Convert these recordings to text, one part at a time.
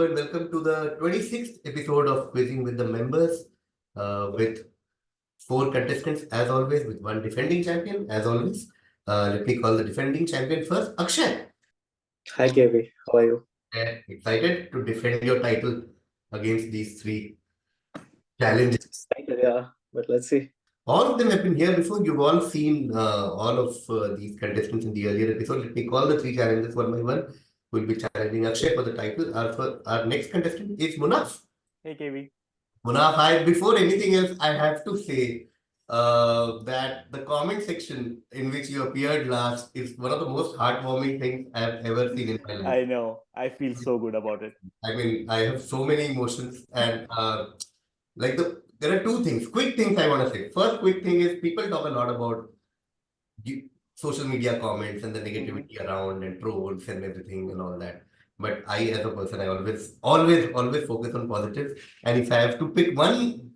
Hello and welcome to the 26th episode of Quizzing with the Members with 4 contestants as always with one defending champion as always. Let me call the defending champion first. Akshay, Hi KV, how are you? excited to defend your title against these 3 challenges. Excited, yeah, but let's see. All of them have been here before. You've all seen all of these contestants in the earlier episode. Let me call the 3 challenges one by one. We'll be challenging Akshay for the title. Our next contestant is Munaf. Hey KV. Munaf, before anything else, I have to say that the comment section in which you appeared last is one of the most heartwarming things I've ever seen in my life. I know. I feel so good about it. I mean, I have so many emotions and there are 2 things, quick things I want to say. First quick thing is people talk a lot about social media comments and the negativity around and trolls and everything and all that. But I, as a person, I always focus on positive. And if I have to pick one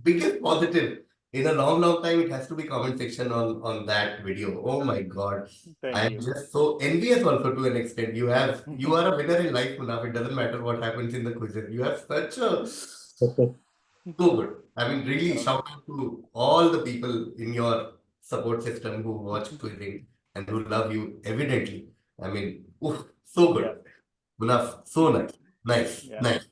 biggest positive in a long time, it has to be comment section on that video. Oh my God. I am just so envious also to an extent. You are a winner in life, Munaf. It doesn't matter what happens in the quizzes. You have such a so good. I mean, really shout out to all the people in your support system who watch quizzing and who love you evidently. I mean, so good. Yeah. Munaf, so nice. Nice.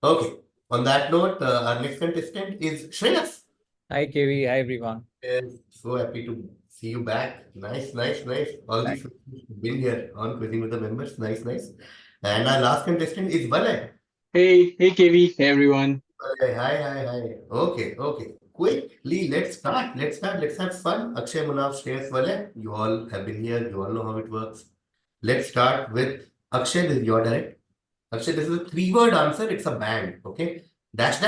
Okay. On that note, our next contestant is Shreyas. Hi KV, hi everyone. Yes, so happy to see you back. Nice. All these been here on Quizzing with the Members. Nice. And our last contestant is Valay. Hey KV, hey everyone. Hi. Okay. Quickly, let's start. Let's have fun. Akshay, Munaf, Shreyas, Valay. You all have been here. You all know how it works. Let's start with Akshay. This is your direct. Akshay, this is a 3-word answer. It's a band. Okay. Dash,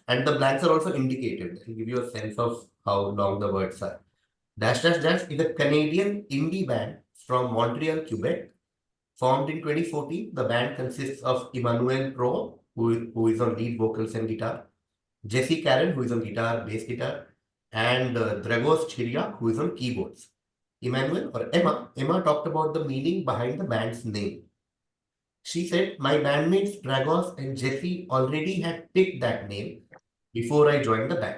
and the blanks are also indicated. That will give you a sense of how long the words are. Dash is a Canadian indie band from Montreal, Quebec. Formed in 2014, the band consists of Emmanuel Pro, who is on lead vocals and guitar, Jesse Karen, who is on guitar, bass guitar, and Dragos Chiriak, who is on keyboards. Emmanuel or Emma talked about the meaning behind the band's name. She said, my bandmates Dragos and Jesse already had picked that name before I joined the band.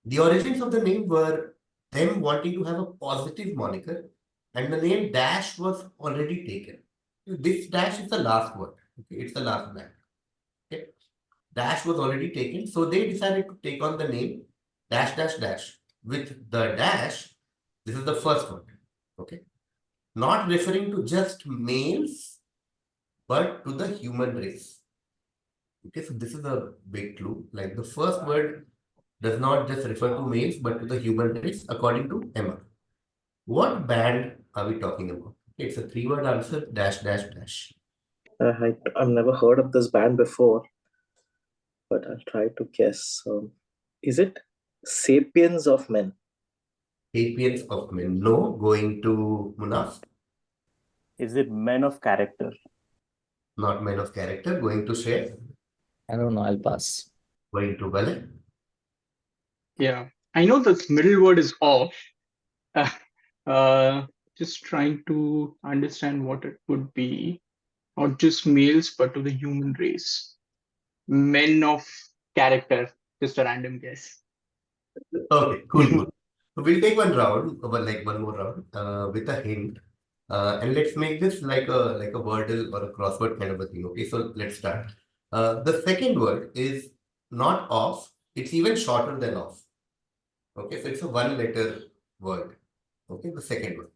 The origins of the name were them wanting to have a positive moniker, and the name Dash was already taken. This Dash is the last word. Okay, it's the last band. Okay. Dash was already taken, so they decided to take on the name Dash. With the dash, this is the first word. Okay. Not referring to just males, but to the human race. Okay, so this is a big clue. Like the first word does not just refer to males, but to the human race, according to Emma. What band are we talking about? It's a 3-word answer, dash. I've never heard of this band before, but I'll try to guess. Is it Sapiens of Men? Sapiens of Men. No. Going to Munaf. Is it Men of Character? Not Men of Character. Going to Shreyas. I don't know, I'll pass. Going to Valay. Yeah, I know the middle word is off. Just trying to understand what it would be. Not just males, but to the human race. Men of character. Just a random guess. Okay, cool. So we'll take one round, one more round, with a hint. And let's make this like a wordle or a crossword kind of a thing. Okay, so let's start. The second word is not off. It's even shorter than off. Okay, so it's a 1-letter word. Okay, the second word.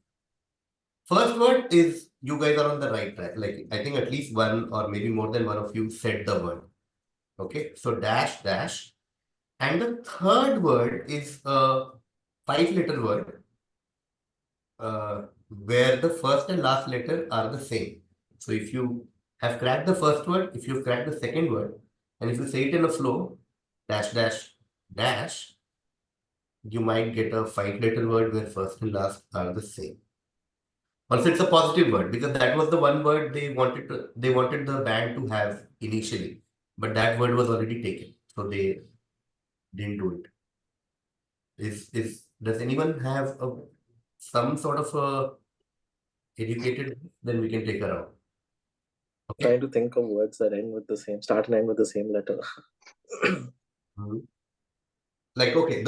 First word is, you guys are on the right track. Like, I think at least one or maybe more than one of you said the word. Okay, so dash. And the third word is a 5-letter word where the first and last letter are the same. So if you have cracked the first word, if you've cracked the second word, and if you say it in a flow, dash, you might get a 5-letter word where first and last are the same. Also, it's a positive word because that was the one word they wanted the band to have initially, but that word was already taken, so they didn't do it. Does anyone have some sort of a educated? Then we can take her out. Okay. Trying to think of words that end with the same, start and end with the same letter. Mhm. Like, okay,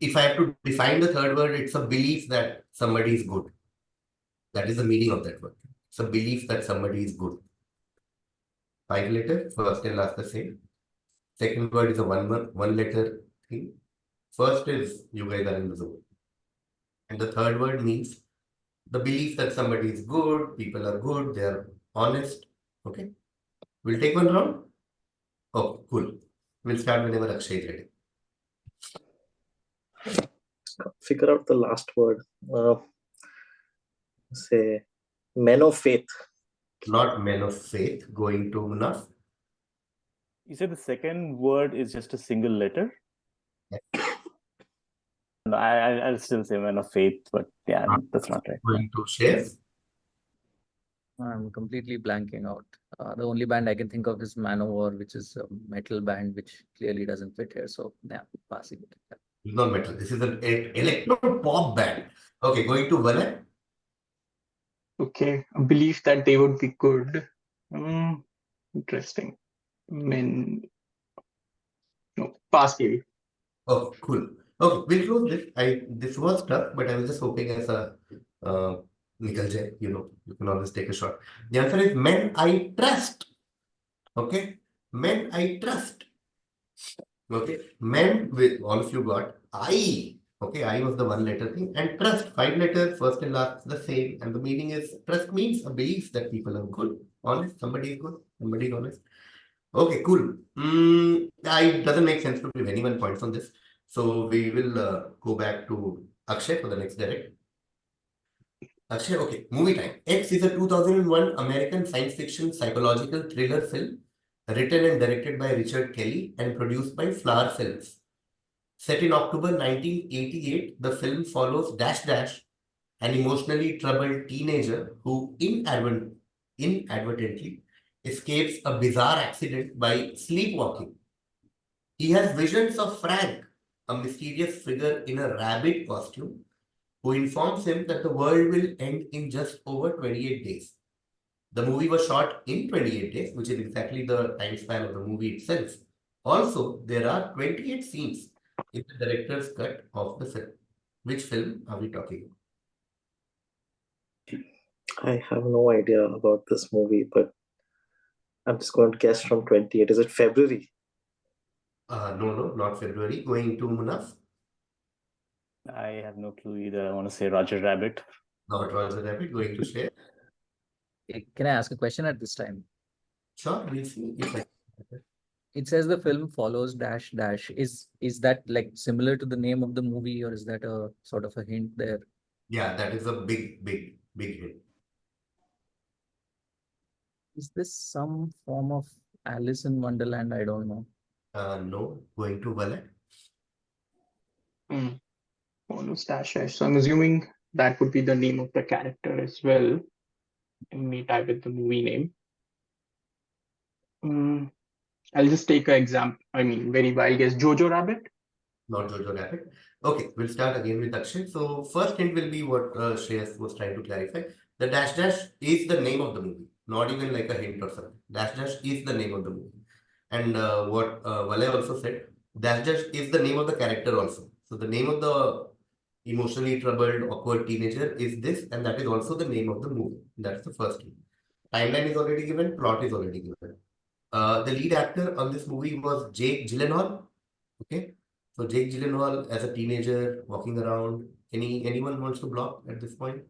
if I have to define the third word, it's a belief that somebody is good. That is the meaning of that word. It's a belief that somebody is good. 5 letter, first and last the same. Second word is a one letter thing. First is you guys are invisible. And the third word means the belief that somebody is good, people are good, they are honest. Okay. We'll take one round. Oh, cool. We'll start whenever Akshay is ready. Figure out the last word. Say, men of faith. Not men of faith, going to Munaf. You said the second word is just a single letter? Yes. No, I'll still say man of faith, but yeah, that's not right. Going to Shreyas. I'm completely blanking out. The only band I can think of is Manowar, which is a metal band, which clearly doesn't fit here. So yeah, passing it. It's not metal. This is an electro pop band. Okay, going to Valay. Okay, a belief that they would be good. Interesting. Men. No, pass KV. Oh, cool. Okay, we'll close this. This was tough, but I was just hoping as a Nikal Jai, you can always take a shot. The answer is men I trust. Okay, men I trust. Okay, men with all of you got I. Okay, I was the one letter thing, and trust, 5 letters, first and last the same. And the meaning is trust means a belief that people are good, honest, somebody is good, somebody is honest. Okay, cool. It doesn't make sense to give anyone points on this. So we will go back to Akshay for the next direct. Akshay, okay, movie time. X is a 2001 American science fiction psychological thriller film written and directed by Richard Kelly and produced by Flower Films. Set in October 1988, the film follows Dash Dash, an emotionally troubled teenager who inadvertently escapes a bizarre accident by sleepwalking. He has visions of Frank, a mysterious figure in a rabbit costume, who informs him that the world will end in just over 28 days. The movie was shot in 28 days, which is exactly the time span of the movie itself. Also, there are 28 scenes in the director's cut of the film. Which film are we talking I have no idea about this movie, but I'm just going to guess from 28. Is it February? No, not February. Going to Munaf, I have no clue either. I want to say Roger Rabbit. not Roger Rabbit. Going to share. Can I ask a question at this time? Sure, we'll see if I. It says the film follows dash dash. Is that like similar to the name of the movie, or is that a sort of a hint there? Yeah, that is a big hit. Is this some form of Alice in Wonderland? I don't know. No, going to Valay. Follows dash dash. So I'm assuming that would be the name of the character as well. And me type with the movie name. I'll just take an example. I mean, very wild guess. Jojo Rabbit. Not Jojo Rabbit. Okay, we'll start again with Akshay. So first hint will be what Shreyas was trying to clarify. The dash dash is the name of the movie, not even like a hint or something. Dash dash is the name of the movie. And what Valay also said, dash dash is the name of the character also. So the name of the emotionally troubled, awkward teenager is this, and that is also the name of the movie. That's the first hint. Timeline is already given, plot is already given. The lead actor on this movie was Jake Gyllenhaal. Okay. So Jake Gyllenhaal as a teenager walking around. Anyone wants to block at this point?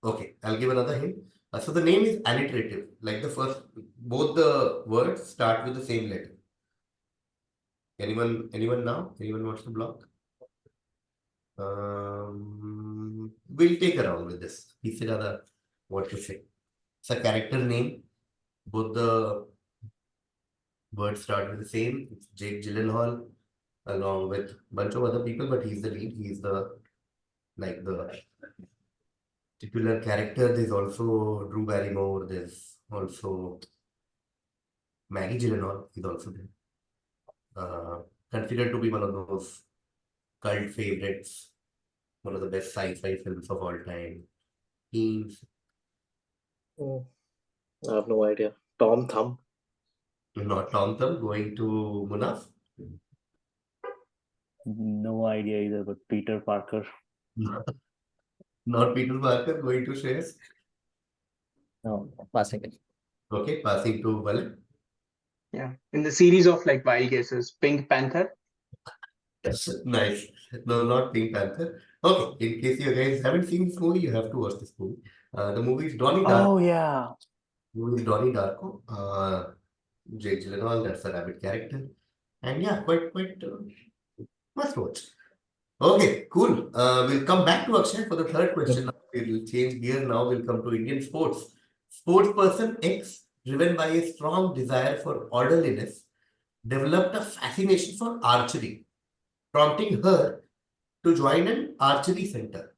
Okay, I'll give another hint. So the name is alliterative. Like both the words start with the same letter. Anyone now? Anyone wants to block? We'll take a round with this. He said what to say. It's a character name. Both the words start with the same. It's Jake Gyllenhaal along with a bunch of other people, but he's the lead. He's the titular character. There's also Drew Barrymore. There's also Maggie Gyllenhaal is also there. Considered to be one of those cult favorites, one of the best sci-fi films of all time. Teens. Oh, I have no idea. Tom Thumb. Not Tom Thumb. Going to Munaf. No idea either, but Peter Parker. Not Peter Parker. Going to Shreyas. No, passing it. Okay, passing to Valay. Yeah. In the series of like wild guesses, Pink Panther. Nice. No, not Pink Panther. Okay, in case you guys haven't seen this movie, you have to watch this movie. The movie is Donnie Darko. Oh yeah. Movie is Donnie Darko. Jake Gyllenhaal, that's a rabbit character. And yeah, quite must watch. Okay, cool. We'll come back to Akshay for the third question. Now we'll change gear. Now we'll come to Indian sports. Sports person X, driven by a strong desire for orderliness, developed a fascination for archery, prompting her to join an archery center.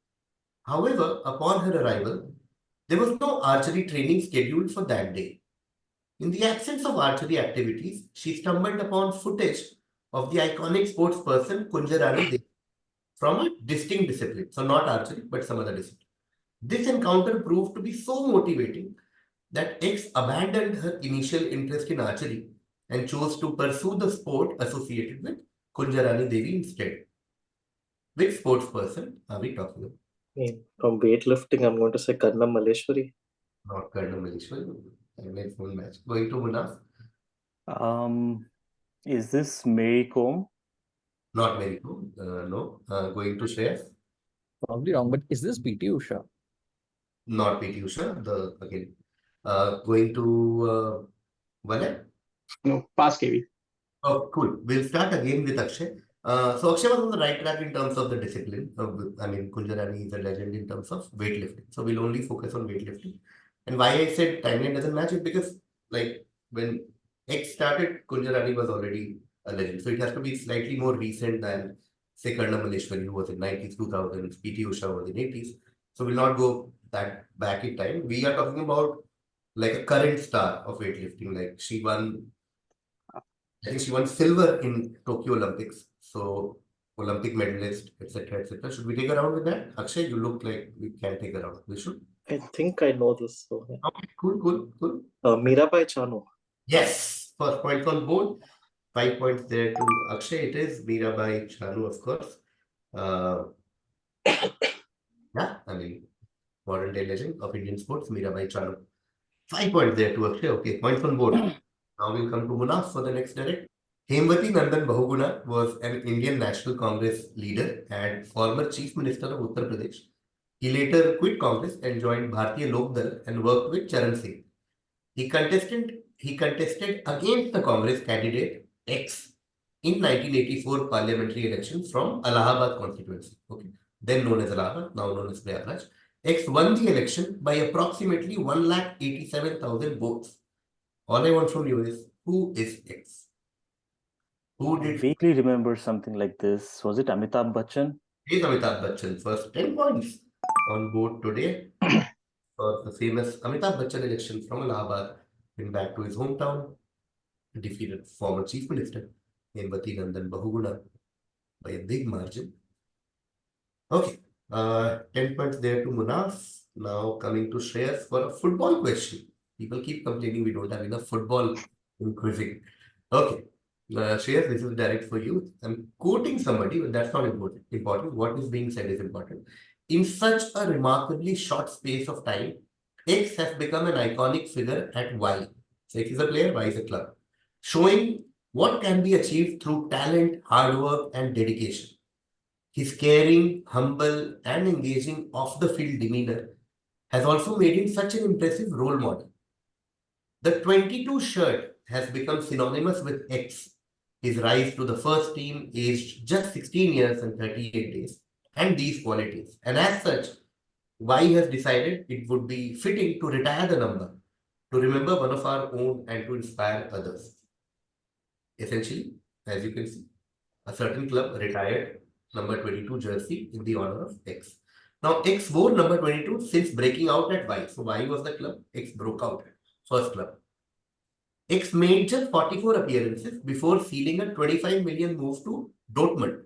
However, upon her arrival, there was no archery training scheduled for that day. In the absence of archery activities, she stumbled upon footage of the iconic sports person Kunjarani Devi from a distinct discipline. So not archery, but some other discipline. This encounter proved to be so motivating that X abandoned her initial interest in archery and chose to pursue the sport associated with Kunjarani Devi instead. Which sports person are we talking about? From weightlifting, I'm going to say Karna Maleshwari. Not Karna Maleshwari. I made full match. Going to Munaf. Is this Mary Kom? Not very good. No. Going to Shreyas. Probably wrong, but is this PT Usha? Not PT Usha. Again. Going to Valay. No, pass KV. Oh, cool. We'll start again with Akshay. So Akshay was on the right track in terms of the discipline. I mean, Kunjarani is a legend in terms of weightlifting. So we'll only focus on weightlifting. And why I said timeline doesn't match it because like when X started, Kunjarani was already a legend. So it has to be slightly more recent than say Karna Maleshwari, who was in 90s, 2000s, PT Usha was in 80s. So we'll not go that back in time. We are talking about like a current star of weightlifting. Like I think she won silver in Tokyo Olympics. So Olympic medalist, etc., etc. Should we take a round with that? Akshay, you look like we can take a round. We should. I think I know this. So, yeah. Okay, cool. Mirabai Chanu. Yes, first point on board. 5 points there to Akshay. It is Mirabai Chanu, of course. Yeah, I mean, modern day legend of Indian sports, Mirabai Chanu. 5 points there to Akshay. Okay, points on board. Now we'll come to Munaf for the next direct. Hemwati Nandan Bahuguna was an Indian National Congress leader and former Chief Minister of Uttar Pradesh. He later quit Congress and joined Bharatiya Lok Dal and worked with Charan Singh. He contested against the Congress candidate X in 1984 parliamentary elections from Allahabad constituency. Okay, then known as Allahabad, now known as Prayagraj. X won the election by approximately 1,87,000 votes. All I want from you is, who is X? Who I did? vaguely remember something like this. Was it Amitabh Bachchan? Here's Amitabh Bachchan. First 10 points on board today for the famous Amitabh Bachchan election from Allahabad. Went back to his hometown, defeated former Chief Minister Hemwati Nandan Bahuguna by a big margin. Okay, 10 points there to Munaf. Now coming to Shreyas for a football question. People keep complaining we don't have enough football in quizzing. Okay, Shreyas, this is direct for you. I'm quoting somebody, but that's not important. What is being said is important. In such a remarkably short space of time, X has become an iconic figure at Y. So X is a player, Y is a club, showing what can be achieved through talent, hard work, and dedication. His caring, humble, and engaging off-the-field demeanor has also made him such an impressive role model. The 22 shirt has become synonymous with X, his rise to the first team aged just 16 years and 38 days, and these qualities. And as such, Y has decided it would be fitting to retire the number, to remember one of our own and to inspire others. Essentially, as you can see, a certain club retired number 22 jersey in the honor of X. Now, X wore number 22 since breaking out at Y. So, Y was the club, X broke out at first club. X made just 44 appearances before sealing a 25 million move to Dortmund.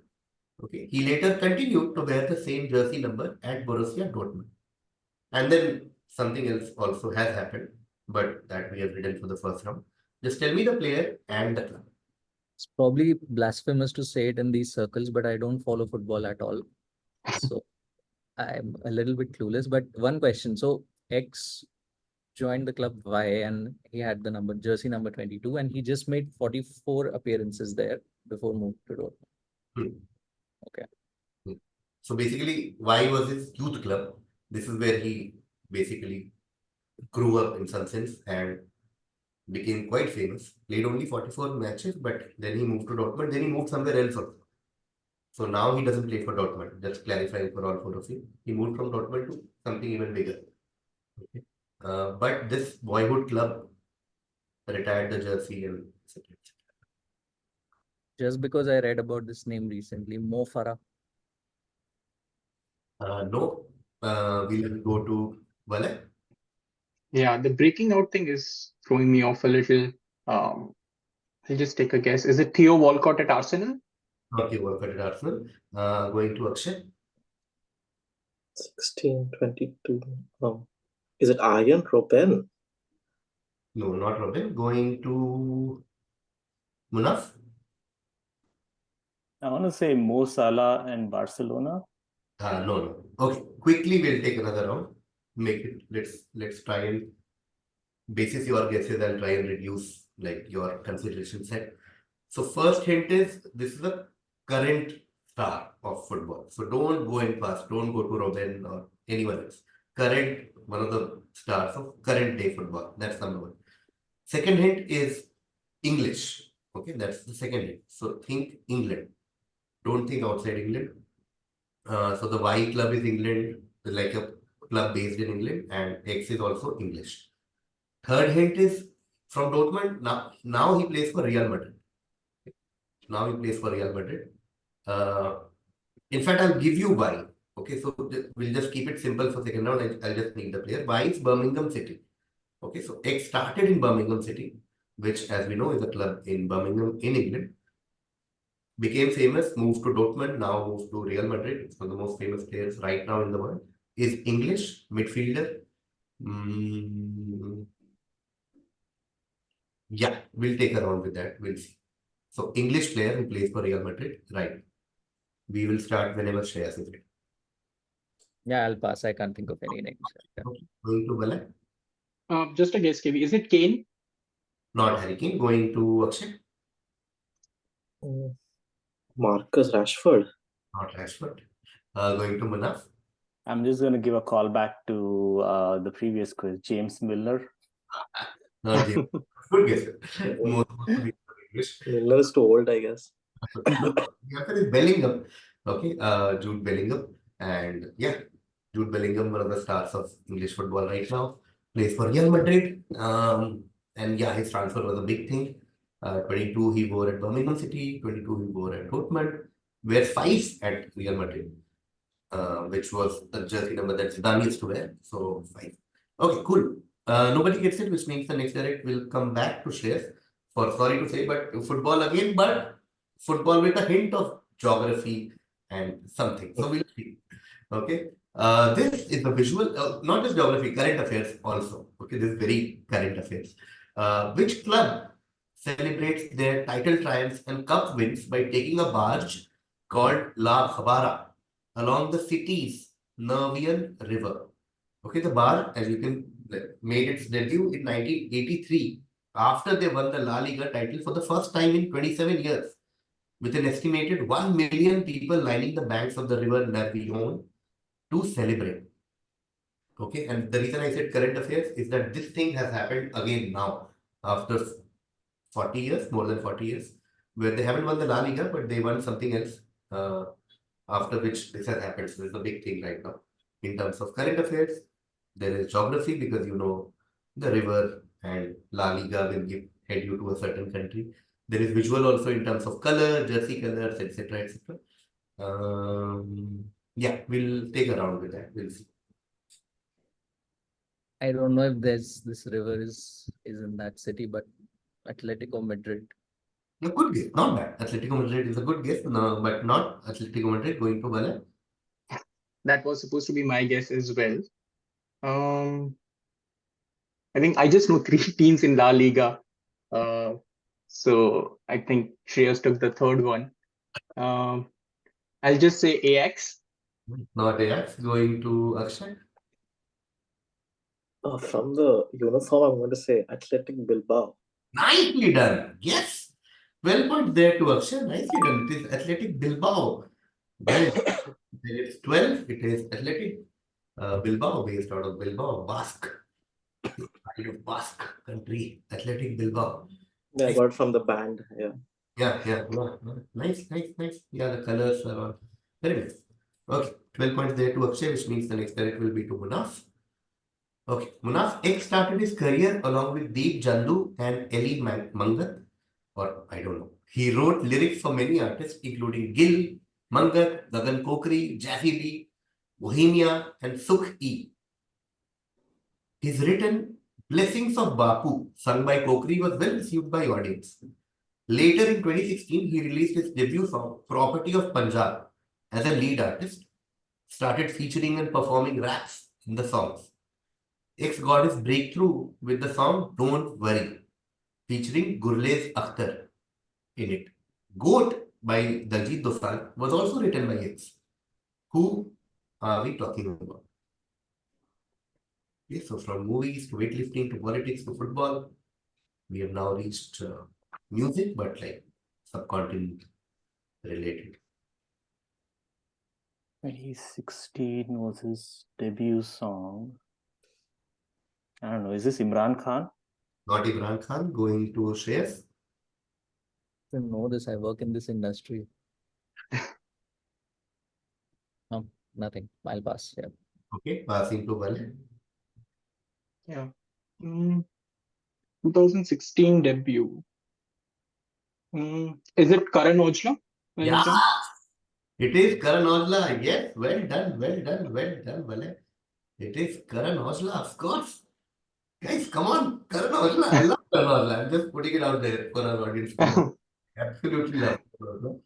Okay, he later continued to wear the same jersey number at Borussia Dortmund. And then something else also has happened. but that we have written for the first round. Just tell me the player and the club. It's probably blasphemous to say it in these circles, but I don't follow football at all. So I'm a little bit clueless. But one question. So X joined the club Y and he had the jersey number 22, and he just made 44 appearances there before moving to Dortmund. Hmm. Okay. So basically, Y was his youth club. This is where he basically grew up in some sense and became quite famous. Played only 44 matches, but then he moved to Dortmund. Then he moved somewhere else also. So now he doesn't play for Dortmund. Just clarifying for all four of you. He moved from Dortmund to something even bigger. Okay. But this boyhood club retired the jersey and etc. Just because I read about this name recently, Mo Farah. No, we will go to Valay. Yeah, the breaking out thing is throwing me off a little. I'll just take a guess. Is it Theo Walcott at Arsenal? Not your work at Arsenal. Going to Akshay. 16, 22. Is it Arjen Robben? No, not Robin. Going to Munaf. I want to say Mo Salah and Barcelona. No. Okay, quickly we'll take another round. Make it. Let's try and basis your guesses. I'll try and reduce like your consideration set. So first hint is this is a current star of football. So don't go in past. Don't go to Robin or anyone else. Current, one of the stars of current day football. That's number one. Second hint is English. Okay, that's the second hint. So think England. Don't think outside England. So the Y club is England, like a club based in England, and X is also English. Third hint is from Dortmund. Now he plays for Real Madrid. Now he plays for Real Madrid. In fact, I'll give you Y. Okay, so we'll just keep it simple for second round. I'll just name the player. Y is Birmingham City. Okay, so X started in Birmingham City, which, as we know, is a club in Birmingham in England. Became famous, moved to Dortmund, now moved to Real Madrid. It's one of the most famous players right now in the world. Is English midfielder. Yeah, we'll take a round with that. We'll see. So English player who plays for Real Madrid, right? We will start whenever Shreyas is ready. Yeah, I'll pass. I can't think of any names. Yeah. Okay. Going to Valay. Just a guess, KV. Is it Kane? Not Harry Kane. Going to Akshay. Marcus Rashford. Not Rashford. Going to Munaf. I'm just going to give a call back to the previous quiz. James Milner. James. Good guess. Most English. Miller is too old, I guess. No, the answer is Bellingham. Okay, Jude Bellingham. And yeah, Jude Bellingham, one of the stars of English football right now, plays for Real Madrid. And yeah, his transfer was a big thing. 22 he wore at Birmingham City, 22 he wore at Dortmund, wears 5 at Real Madrid, which was the jersey number that Zidane used to wear. So 5. Okay, cool. Nobody gets it, which means the next direct will come back to Shreyas. Sorry to say, but football again, but football with a hint of geography and something. So we'll see. Okay. This is the visual, not just geography, current affairs also. Okay, this is very current affairs. Which club celebrates their title triumphs and cup wins by taking a barge called La Khabara along the city's Nervian River? Okay, the barge, as you can, made its debut in 1983 after they won the La Liga title for the first time in 27 years, with an estimated 1 million people lining the banks of the river Nervion to celebrate. Okay, and the reason I said current affairs is that this thing has happened again now after 40 years, more than 40 years, where they haven't won the La Liga, but they won something else, after which this has happened. So it's a big thing right now. In terms of current affairs, there is geography because you know the river and La Liga will head you to a certain country. There is visual also in terms of color, jersey colors, etc. etc. Yeah, we'll take a round with that. We'll see. I don't know if this river is in that city, but Atletico Madrid. A good guess, not bad. Atletico Madrid is a good guess, no, but not Atletico Madrid. Going to Valay. That was supposed to be my guess as well. I think I just know three teams in La Liga. So I think Shreyas took the third one. I'll just say AX. Not Ajax. Going to Akshay. From the uniform, I'm going to say Athletic Bilbao. Nicely done. Yes. 12 points there to Akshay. Nicely done. It is Athletic Bilbao. Well, it's 12. It is Athletic Bilbao, based out of Bilbao, Basque. Kind of Basque country. Athletic Bilbao. Yeah, I got it from the band. Yeah. Yeah. Nice. Yeah, the colors are all very nice. Okay, 12 points there to Akshay, which means the next direct will be to Munaf. Okay, Munaf X started his career along with Deep Jandu and Eli Mangat, or I don't know. He wrote lyrics for many artists, including Gil, Mangat, Gagan Kokri, Jaffi B, Bohemia, and Sukh E. His written Blessings of Bapu, sung by Kokri, was well received by audience. Later in 2016, he released his debut song, Property of Punjab, as a lead artist, started featuring and performing raps in the songs. X got his breakthrough with the song Don't Worry, featuring Gurlez Akhtar in it. Goat by Daljit Dosanjh was also written by X. Who are we talking about? Okay, so from movies to weightlifting to politics to football, we have now reached music, but like subcontinent related. 2016 was his debut song. I don't know. Is this Imran Khan? Not Imran Khan. Going to Shreyas. I don't know this. I work in this industry. Nothing. I'll pass. Yeah. Okay, passing to Valay. Yeah. 2016 debut. Is it Karan Aujla? by any Yeah, chance? it is Karan Aujla. Yes, well done, Valay. It is Karan Aujla, of course. Guys, come on, Karan Aujla. I love Karan Aujla. I'm just putting it out there for our audience to know. Absolutely love Karan Aujla.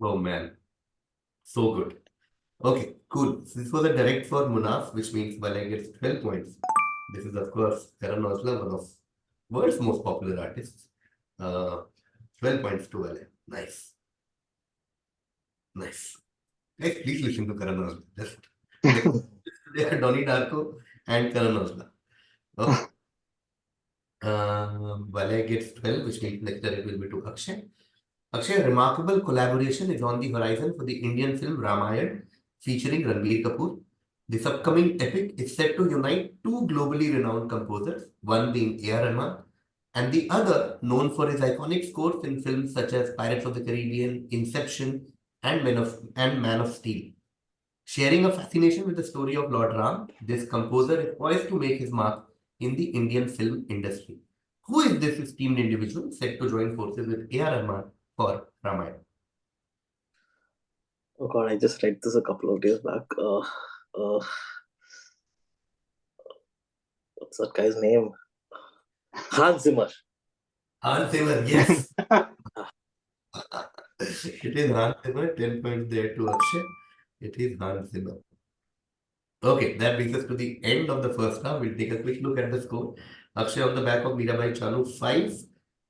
Oh man, so good. Okay, cool. So this was a direct for Munaf, which means Valay gets 12 points. This is, of course, Karan Aujla, one of world's most popular artists. 12 points to Valay. Nice. Guys, please listen to Karan Aujla. Just they are Donnie Darko and Karan Aujla. Okay. Valay gets 12, which means next direct will be to Akshay. Akshay, a remarkable collaboration is on the horizon for the Indian film Ramayan, featuring Ranbir Kapoor. This upcoming epic is set to unite two globally renowned composers, one being A.R. Rahman, and the other known for his iconic scores in films such as Pirates of the Caribbean, Inception, and Man of Steel. Sharing a fascination with the story of Lord Ram, this composer is poised to make his mark in the Indian film industry. Who is this esteemed individual set to join forces with A.R. Rahman for Ramayana? Oh God, I just read this a couple of days back. What's that guy's name? Hans Zimmer. Hans Zimmer, yes. It is Hans Zimmer, 10 points there to Akshay. It is Hans Zimmer. Okay, that brings us to the end of the first half. We'll take a quick look at the score. Akshay on the back of Mirabai Chalu, 5,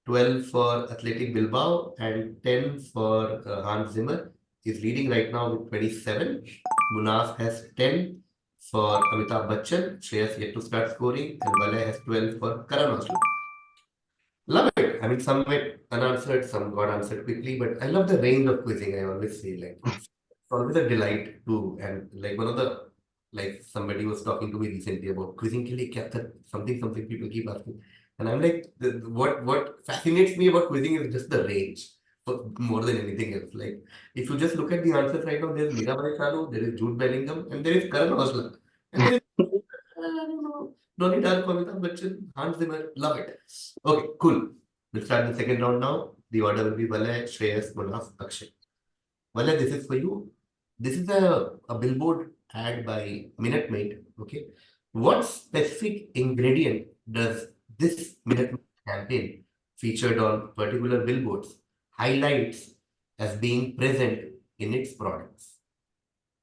12 for Athletic Bilbao, and 10 for Hans Zimmer. Is leading right now with 27. Munaf has 10 for Amitabh Bachchan. Shreyas yet to start scoring, and Valay has 12 for Karan Aujla. Love it. I mean, some went unanswered, some got answered quickly, but I love the range of quizzing. I always say, like, it's always a delight to, and like one of the, like somebody was talking to me recently about quizzing ke liye kya kar, something people keep asking, and I'm like, what fascinates me about quizzing is just the range, more than anything else. Like, if you just look at the answers right now, there's Mirabai Chalu, there is Jude Bellingham, and there is Karan Aujla, and there is I don't know. Donnie Darko, Amitabh Bachchan, Hans Zimmer, love it. Okay, cool. We'll start the second round now. The order will be Valay, Shreyas, Munaf, Akshay. Valay, this is for you. This is a billboard ad by Minute Maid. Okay. What specific ingredient does this Minute Maid campaign featured on particular billboards highlights as being present in its products?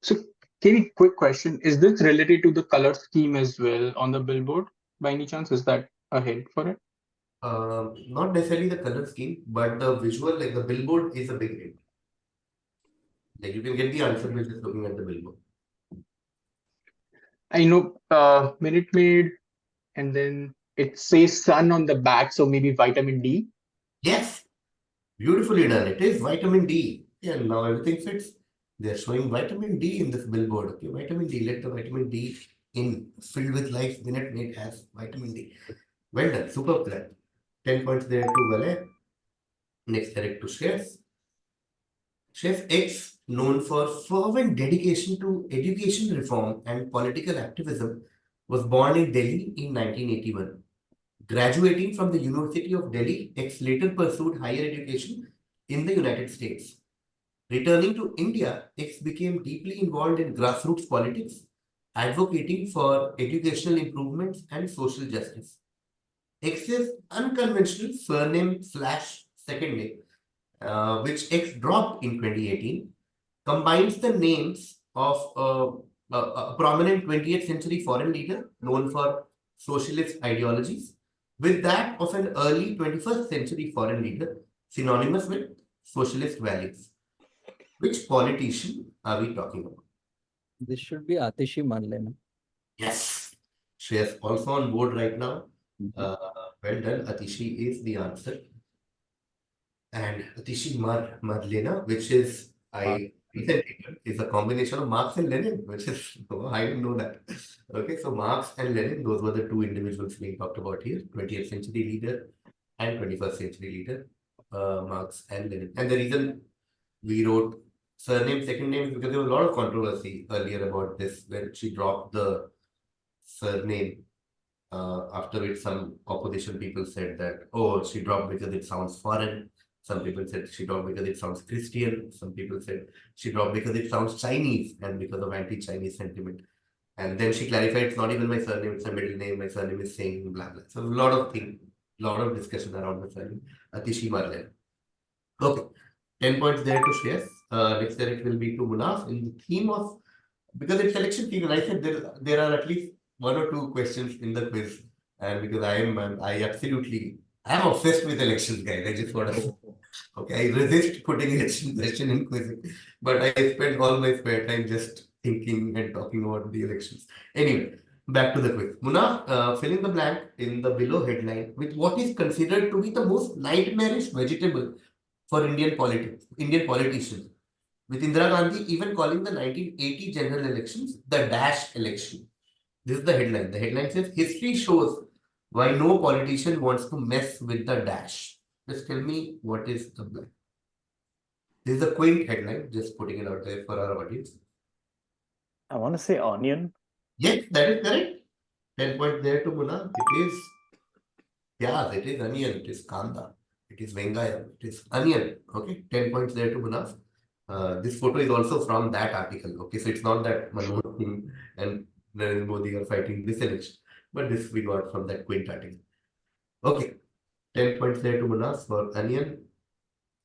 So, Kavi, quick question. Is this related to the color scheme as well on the billboard? by any chance? Is that a hint for it? Not necessarily the color scheme, but the visual, like the billboard, is a big hit. Like you can get the answer by just looking at the billboard. I know Minute Maid, and then it says sun on the back, so maybe vitamin D. Yes, beautifully done. It is vitamin D. Yeah, now everything fits. They're showing vitamin D in this billboard. Okay, vitamin D. Let the vitamin D in. Filled with life. Minute Maid has vitamin D. Well done. Superb plan. 10 points there to Valay. Next, direct to Shreyas. Chef X, known for fervent dedication to education reform and political activism, was born in Delhi in 1981. Graduating from the University of Delhi, X later pursued higher education in the United States. Returning to India, X became deeply involved in grassroots politics, advocating for educational improvements and social justice. X's unconventional surname slash second name, which X dropped in 2018, combines the names of a prominent 20th century foreign leader known for socialist ideologies with that of an early 21st century foreign leader synonymous with socialist values. Which politician are we talking about? This should be Atishi Manlena. Yes, she is also on board right now. Well done, Atishi is the answer. And Atishi Marlena, which is is a combination of Marx and Lenin, which is I didn't know that. Okay, so Marx and Lenin, those were the two individuals being talked about here, 20th century leader and 21st century leader, Marx and Lenin. And the reason we wrote surname, second name is because there was a lot of controversy earlier about this when she dropped the surname. After which some opposition people said that, oh, she dropped because it sounds foreign. Some people said she dropped because it sounds Christian. Some people said she dropped because it sounds Chinese and because of anti-Chinese sentiment. And then she clarified it's not even my surname, it's my middle name. My surname is Singh, blah, blah. So a lot of things, a lot of discussion around the surname. Atishi Marlen. Okay, 10 points there to Shreyas. Next direct will be to Munaf in the theme of, because it's election season, I said there are at least one or two questions in the quiz. And because I'm obsessed with elections, guys. I just want to, okay, I resist putting election question in quizzing, but I spend all my spare time just thinking and talking about the elections. Anyway, back to the quiz. Munaf, fill in the blank in the below headline with what is considered to be the most nightmarish vegetable for Indian politicians, with Indira Gandhi even calling the 1980 general elections the dash election. This is the headline. The headline says, history shows why no politician wants to mess with the dash. Just tell me what is the blank. This is a quaint headline, just putting it out there for our audience. I want to say onion. Yes, that is correct. 10 points there to Muna. It is pyaz, it is onion, it is kanda, it is vengayam, it is onion. Okay, 10 points there to Munaf. This photo is also from that article. Okay, so it's not that Manmohan Singh and Narendra Modi are fighting this election, but this we got from that quaint article. Okay, 10 points there to Munaf for onion.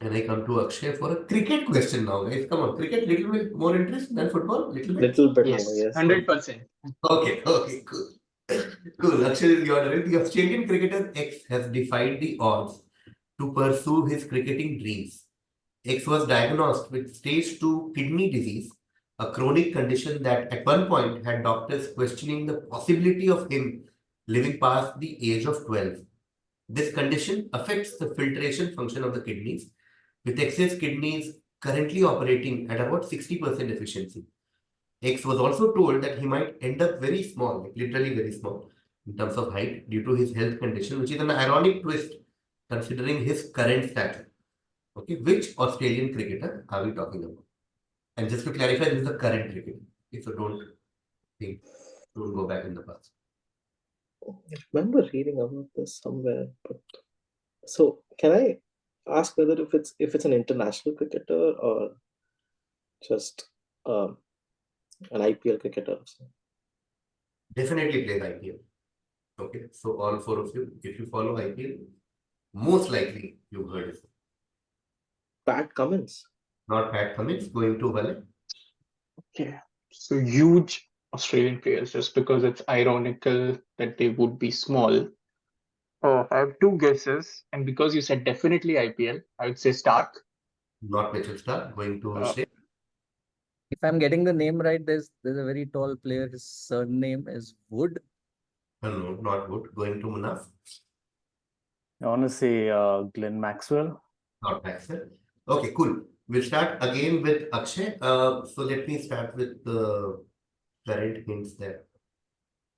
And I come to Akshay for a cricket question now, guys. Come on, cricket little bit more interest than football, little bit. Little bit Yes, more, yes. 100%. Okay, cool. Cool. Akshay is your turn. The Australian cricketer X has defied the odds to pursue his cricketing dreams. X was diagnosed with stage 2 kidney disease, a chronic condition that at one point had doctors questioning the possibility of him living past the age of 12. This condition affects the filtration function of the kidneys, with X's kidneys currently operating at about 60% efficiency. X was also told that he might end up very small, like literally very small, in terms of height due to his health condition, which is an ironic twist considering his current stature. Okay, which Australian cricketer are we talking about? And just to clarify, this is the current cricketer. Okay, so don't go back in the past. I remember reading about this somewhere, but so can I ask whether if it's an international cricketer or just an IPL cricketer or something? Definitely plays IPL. Okay, so all four of you, if you follow IPL, most likely you've heard of it. Pat Cummins. Not Pat Cummins, going to Valay. Okay. So huge Australian players just because it's ironical that they would be small. I have two guesses, and because you said definitely IPL, I would say Stark. Not Mitchell Stark. Going to Uh, Shreyas. If I'm getting the name right, there's a very tall player. His surname is Wood. No, not Wood. Going to Munaf. I want to say Glenn Maxwell. Not Maxwell. Okay, cool. We'll start again with Akshay. So let me start with the current hints there.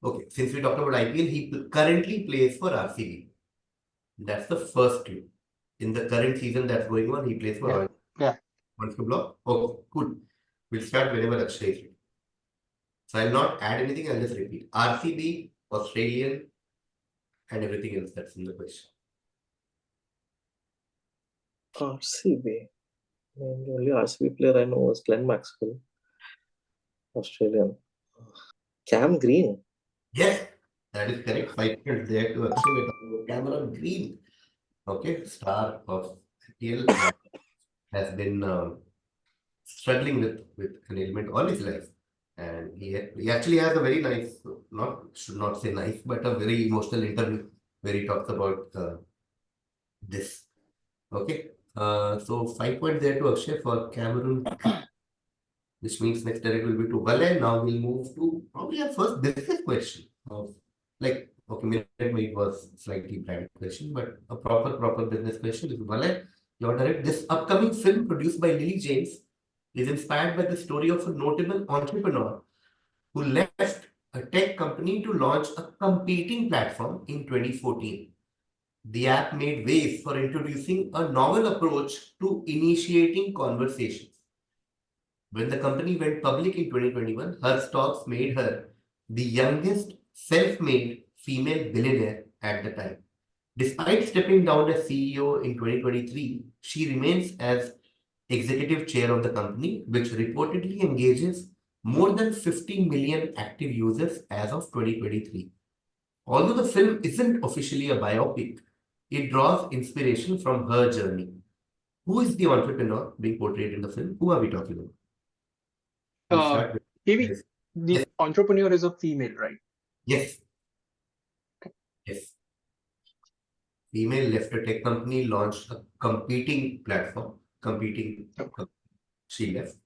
Okay, since we talked about IPL, he currently plays for RCB. That's the first clue. In the current season that's going on, he plays for Yeah. Royal. Yeah. Wants to block? Okay, cool. We'll start whenever Akshay is ready. So I'll not add anything, I'll just repeat. RCB, Australian, and everything else that's in the question. RCB. I mean, the only RCB player I know was Glenn Maxwell, Australian. Cam Green. Yes, that is correct. 5 points there to Akshay. We're talking about Cameron Green. Okay, star of IPL has been struggling with an ailment all his life. And he actually has a very nice, should not say nice, but a very emotional interview where he talks about this. Okay, so 5 points there to Akshay for Cameron, which means next direct will be to Valay. Now we'll move to probably our first business question. Okay, Minute Maid was slightly brand question, but a proper business question is Valay. Your direct. This upcoming film produced by Lily James is inspired by the story of a notable entrepreneur who left a tech company to launch a competing platform in 2014. The app made waves for introducing a novel approach to initiating conversations. When the company went public in 2021, her stocks made her the youngest self-made female billionaire at the time. Despite stepping down as CEO in 2023, she remains as executive chair of the company, which reportedly engages more than 50 million active users as of 2023. Although the film isn't officially a biopic, it draws inspiration from her journey. Who is the entrepreneur being portrayed in the film? Who are we talking about? We'll start with Maybe yes. the Yes. entrepreneur is a female, right? Yes. Yes. Female left a tech company, launched a competing platform. She left.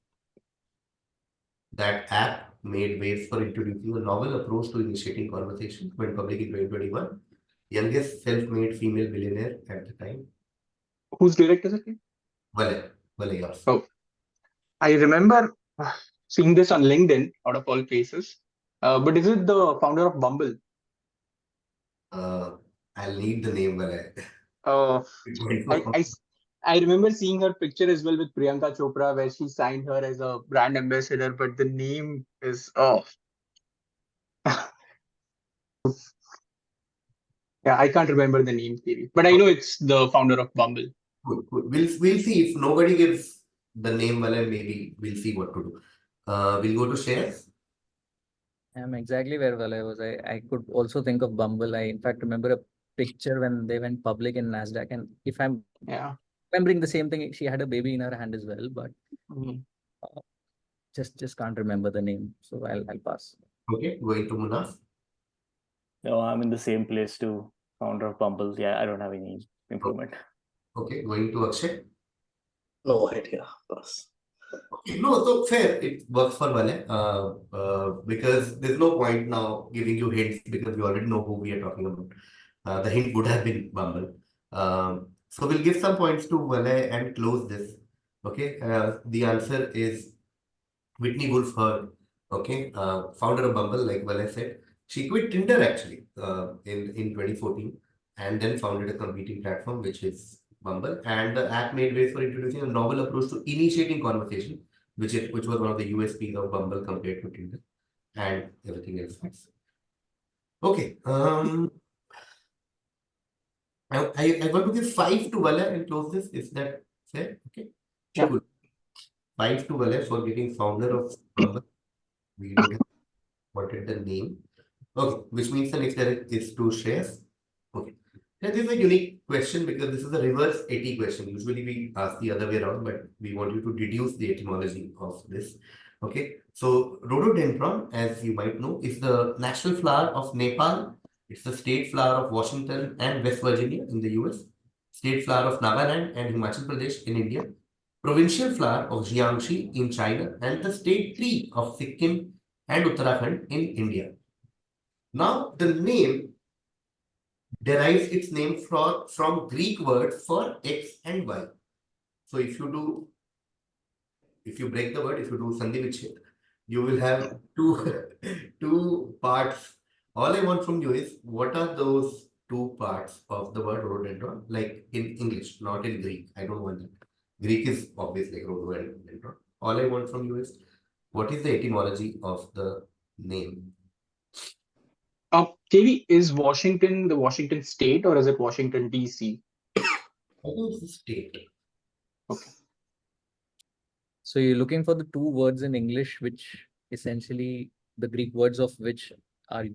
That app made waves for introducing a novel approach to initiating conversation. Went public in 2021. Youngest self-made female billionaire at the time. Whose director is it? Valay, yours. Oh, I remember seeing this on LinkedIn out of all places. But is it the founder of Bumble? I'll need the name Valay. Uh, I remember seeing her picture as well with Priyanka Chopra, where she signed her as a brand ambassador, but the name is yeah, I can't remember the name, KV, but I know it's the founder of Bumble. Good. We'll see if nobody gives the name Valay, maybe we'll see what to do. We'll go to Shreyas. I'm exactly where Valay was. I could also think of Bumble. I in fact remember a picture when they went public in Nasdaq, and if I'm remembering the same thing, she had a baby in her hand as well, but just can't remember the name. So I'll pass. Okay, going to Munaf. No, I'm in the same place too. Founder of Bumble. Yeah, I don't have any improvement. Okay, going to Akshay. No idea. Pass. Okay, no, so fair. It works for Valay. Because there's no point now giving you hints because we already know who we are talking about. The hint would have been Bumble. So we'll give some points to Valay and close this. Okay, the answer is Whitney Wolf Herd. Okay, founder of Bumble, like Valay said. She quit Tinder actually in 2014 and then founded a competing platform, which is Bumble. And the app made ways for introducing a novel approach to initiating conversation, which was one of the USPs of Bumble compared to Tinder and everything else. Okay. I want to give 5 to Valay and close this. Is that fair? Okay. Yeah. Cool. 5 to Valay for getting founder of Bumble. We don't have wanted the name. Okay, which means the next direct is to Shreyas. Okay. Now, this is a unique question because this is a reverse 80 question. Usually we ask the other way around, but we want you to deduce the etymology of this. Okay, so rhododendron, as you might know, is the national flower of Nepal. It's the state flower of Washington and West Virginia in the US, state flower of Nagaland and Himachal Pradesh in India, provincial flower of Jiangxi in China, and the state tree of Sikkim and Uttarakhand in India. Now, the name derives its name from Greek words for X and Y. So if you break the word, if you do Sandhi Vichhed, you will have two parts. All I want from you is what are those two parts of the word rhododendron, like in English, not in Greek. I don't want that. Greek is obviously rhododendron. All I want from you is what is the etymology of the name? KV, is Washington the Washington state or is it Washington DC? I think it's a state. Okay. So you're looking for the two words in English, which essentially the Greek words of which are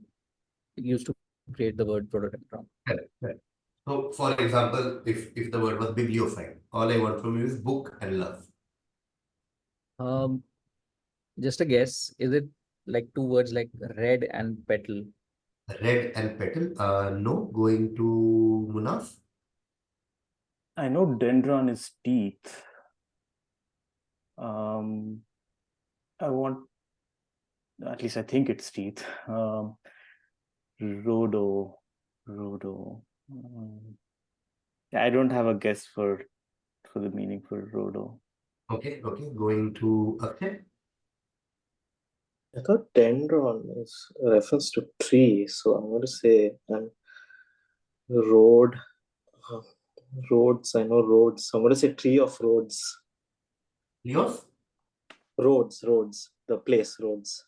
used to create the word rhododendron. Correct. So, for example, if the word was bibliophile, all I want from you is book and love. Just a guess. Is it like two words like red and petal? Red and petal. No, going to Munaf. I know dendron is teeth. I want, at least I think it's teeth. Rhodo. I don't have a guess for the meaning for rhodo. Okay, going to Akshay. I thought dendron is a reference to tree, so I'm going to say road. Roads, I know roads. I'm going to say tree of roads. Yours? Roads, the place, roads.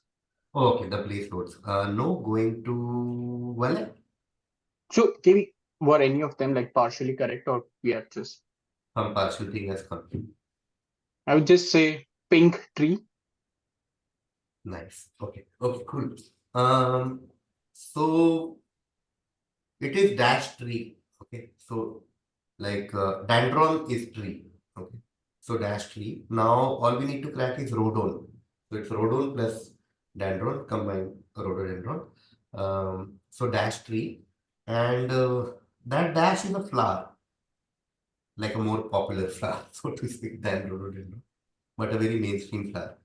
Okay, the place roads. No, going to Valay. So, KV, were any of them like partially correct or we are just? Some partial thing has come. I would just say pink tree. Nice. Okay, cool. So it is dash tree. Okay, so like dendron is tree. Okay, so dash tree. Now all we need to crack is rhodon. So it's rhodon plus dendron combined rhododendron. So dash tree, and that dash is a flower, like a more popular flower, so to speak, than rhododendron, but a very mainstream flower.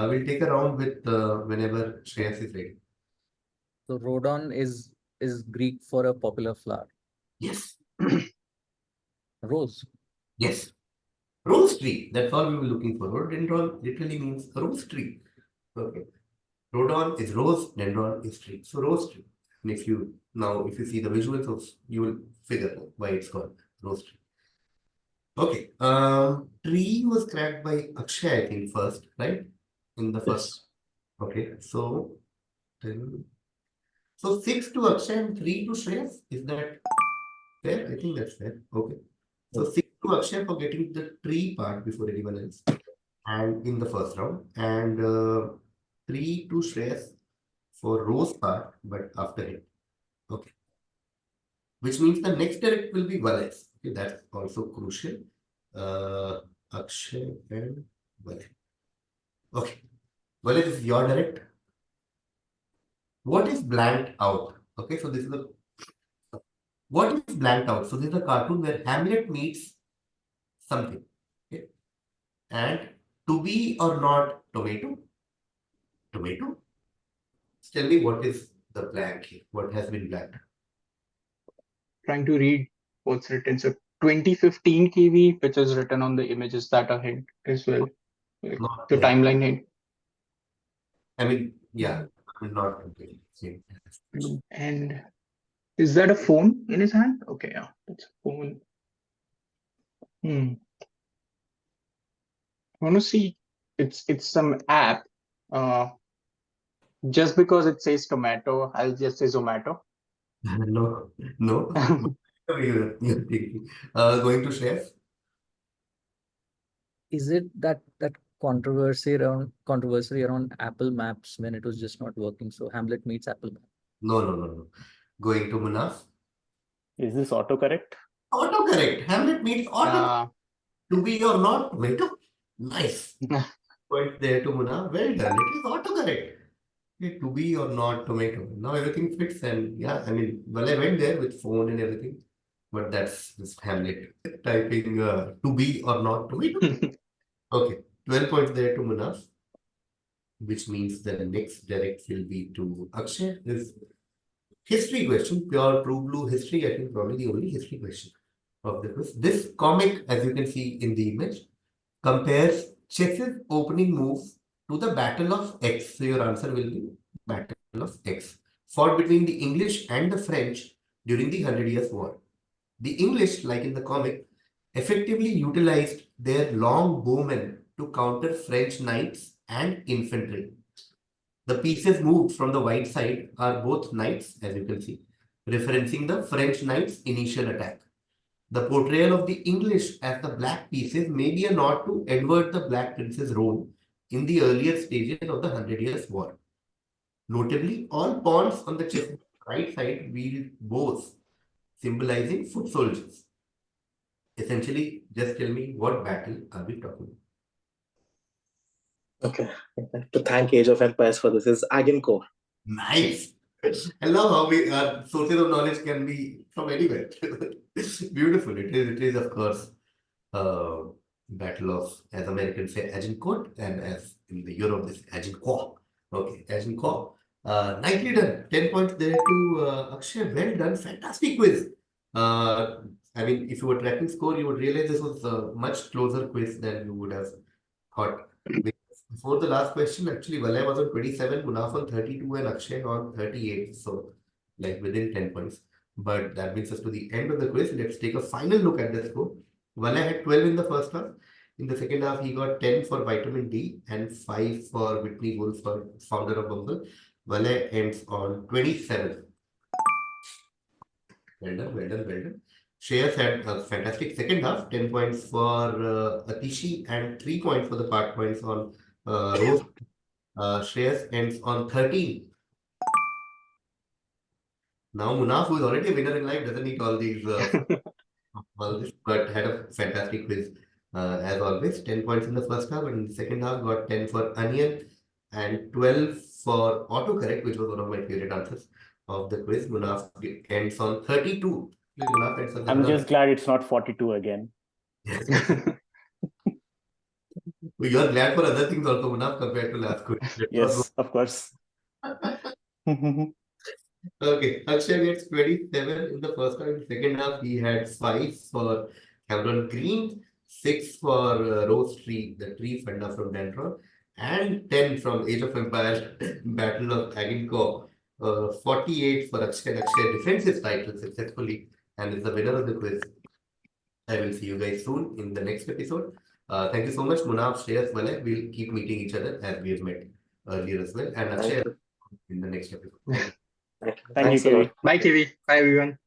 We'll take a round with whenever Shreyas is ready. So rhodon is Greek for a popular flower. Yes, Rose. yes. Rose tree. That's all we were looking for. Rhododendron literally means rose tree. Okay. Rhodon is rose, dendron is tree. So rose tree. And if you see the visuals, you will figure out why it's called rose tree. Okay. Tree was cracked by Akshay, I think, first, right? In the first. Yes. Okay. So 6 to Akshay and 3 to Shreyas. Is that fair? I think that's fair. Okay. So 6 to Akshay for getting the tree part before anyone else, and in the first round, and 3 to Shreyas for rose part, but after him. Okay. Which means the next direct will be Valay. Okay, that's also crucial. Akshay and Valay. Okay. Valay, this is your direct. What is blanked out? Okay, so this is the what is blanked out? So this is a cartoon where Hamlet meets something. Okay. And to be or not tomato? Tomato? Tell me what is the blank here? What has been blanked? Trying to read what's written. So 2015 KV, which is written on the images, that a hint as well. Like Not the like- timeline hint. I mean, yeah, not completely. Same. And is that a phone in his hand? Okay, yeah, that's a phone. I want to see. It's some app. Just because it says tomato, I'll just say Zomato. No. You're thinking. Going to Shreyas? Is it that controversy around Apple Maps when it was just not working? So Hamlet meets Apple Maps. No. Going to Munaf? Is this autocorrect? Autocorrect. Hamlet meets auto. To be or not tomato. Nice. Point there to Munaf. Well done. It is autocorrect. Okay, to be or not tomato. Now everything fits, and yeah, I mean, well, I went there with phone and everything, but that's just Hamlet typing to be or not tomato. Okay, 12 points there to Munaf, which means the next direct will be to Akshay. This history question, pure true blue history. I think probably the only history question of the quiz. This comic, as you can see in the image, compares chess's opening move to the Battle of X. So your answer will be Battle of X, fought between the English and the French during the 100 Years' War. The English, like in the comic, effectively utilized their long bowmen to counter French knights and infantry. The pieces moved from the white side are both knights, as you can see, referencing the French knights' initial attack. The portrayal of the English as the black pieces may be a nod to Edward the Black Prince's role in the earlier stages of the 100 Years' War. Notably, all pawns on the chessboard right side wield bows, symbolizing foot soldiers. Essentially, just tell me what battle are we talking about? Okay. To thank Age of Empires for this is Agincourt. Nice. I love how we sources of knowledge can be from anywhere. Beautiful. It is of course battle of, as Americans say, Agincourt, and as in the Europe this Agincourt. Okay, Agincourt. Nicely done. 10 points there to Akshay. Well done. Fantastic quiz. I mean, if you were tracking score, you would realize this was a much closer quiz than you would have thought. Before the last question, actually, Valay was on 27, Munaf on 32, and Akshay on 38. So, like within 10 points. But that brings us to the end of the quiz. Let's take a final look at the score. Valay had 12 in the first half. In the second half, he got 10 for Vitamin D and 5 for Whitney Wolf, for founder of Bumble. Valay ends on 27. Well done, well done, well done. Shreyas had a fantastic second half, 10 points for Atishi and 3 points for the part points on Rose. Shreyas ends on 13. Now Munaf, who is already a winner in life, doesn't need all these, all this, but had a fantastic quiz as always. 10 points in the first half, and in the second half got 10 for Onion and 12 for autocorrect, which was one of my favorite answers of the quiz. Munaf ends on 32. Munaf ends on I'm just glad it's not 42 again. You are glad for other things also, Munaf, compared to last quiz. Yes, of course. Okay, Akshay gets 27 in the first half. In the second half, he had 5 for Cameron Green, 6 for Rose Tree, the tree funda from Dendron, and 10 from Age of Empires, Battle of Agincourt. 48 for Akshay. Akshay defends his title successfully and is the winner of the quiz. I will see you guys soon in the next episode. Thank you so much, Munaf, Shreyas, Valay. We'll keep meeting each other as we have met earlier as well. And Akshay in the next episode. Thank you. Thank you, Thanks a lot. KV. Bye, KV. Bye, everyone.